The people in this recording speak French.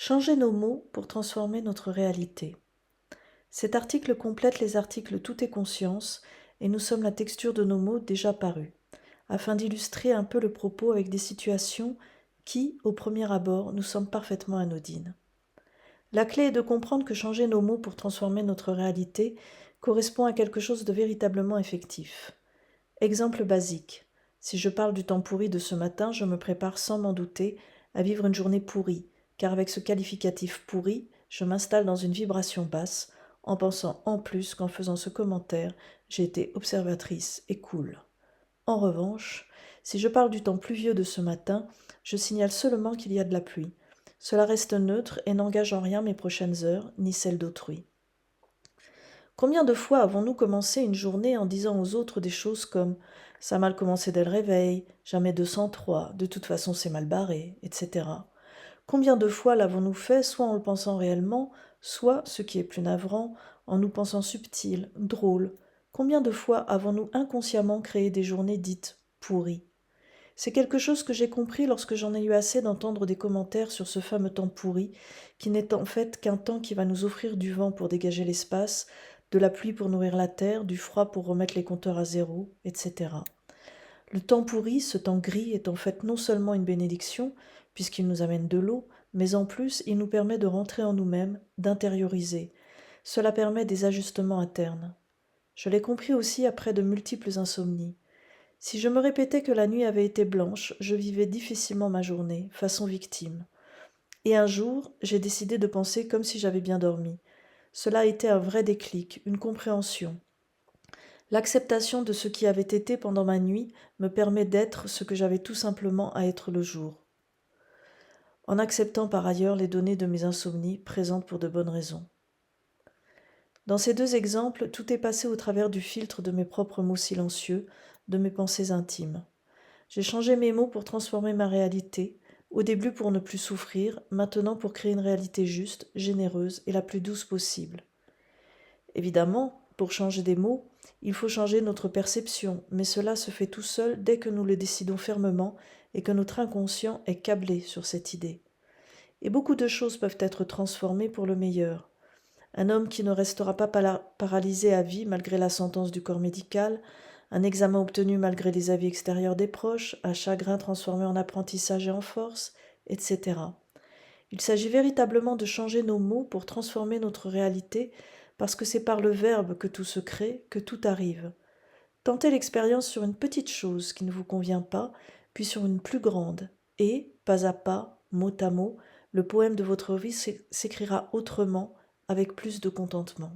Changer nos mots pour transformer notre réalité. Cet article complète les articles Tout est conscience et nous sommes la texture de nos mots déjà parus, afin d'illustrer un peu le propos avec des situations qui, au premier abord, nous semblent parfaitement anodines. La clé est de comprendre que changer nos mots pour transformer notre réalité correspond à quelque chose de véritablement effectif. Exemple basique. Si je parle du temps pourri de ce matin, je me prépare sans m'en douter à vivre une journée pourrie, car avec ce qualificatif pourri, je m'installe dans une vibration basse, en pensant en plus qu'en faisant ce commentaire, j'ai été observatrice et cool. En revanche, si je parle du temps pluvieux de ce matin, je signale seulement qu'il y a de la pluie. Cela reste neutre et n'engage en rien mes prochaines heures, ni celles d'autrui. Combien de fois avons-nous commencé une journée en disant aux autres des choses comme « ça a mal commencé dès le réveil, jamais 203, de toute façon c'est mal barré, etc. » Combien de fois l'avons-nous fait soit en le pensant réellement, soit, ce qui est plus navrant, en nous pensant subtils, drôles? Combien de fois avons-nous inconsciemment créé des journées dites pourries? C'est quelque chose que j'ai compris lorsque j'en ai eu assez d'entendre des commentaires sur ce fameux temps pourri, qui n'est en fait qu'un temps qui va nous offrir du vent pour dégager l'espace, de la pluie pour nourrir la terre, du froid pour remettre les compteurs à zéro, etc. Le temps pourri, ce temps gris, est en fait non seulement une bénédiction, puisqu'il nous amène de l'eau, mais en plus il nous permet de rentrer en nous-mêmes, d'intérioriser. Cela permet des ajustements internes. Je l'ai compris aussi après de multiples insomnies. Si je me répétais que la nuit avait été blanche, je vivais difficilement ma journée, façon victime. Et un jour, j'ai décidé de penser comme si j'avais bien dormi. Cela a été un vrai déclic, une compréhension. L'acceptation de ce qui avait été pendant ma nuit me permet d'être ce que j'avais tout simplement à être le jour, en acceptant par ailleurs les données de mes insomnies présentes pour de bonnes raisons. Dans ces deux exemples, tout est passé au travers du filtre de mes propres mots silencieux, de mes pensées intimes. J'ai changé mes mots pour transformer ma réalité, au début pour ne plus souffrir, maintenant pour créer une réalité juste, généreuse et la plus douce possible. Évidemment, pour changer des mots, il faut changer notre perception, mais cela se fait tout seul dès que nous le décidons fermement et que notre inconscient est câblé sur cette idée. Et beaucoup de choses peuvent être transformées pour le meilleur. Un homme qui ne restera pas paralysé à vie malgré la sentence du corps médical, un examen obtenu malgré les avis extérieurs des proches, un chagrin transformé en apprentissage et en force, etc. Il s'agit véritablement de changer nos mots pour transformer notre réalité, parce que c'est par le verbe que tout se crée, que tout arrive. Tentez l'expérience sur une petite chose qui ne vous convient pas, puis sur une plus grande, et, pas à pas, mot à mot, le poème de votre vie s'écrira autrement, avec plus de contentement.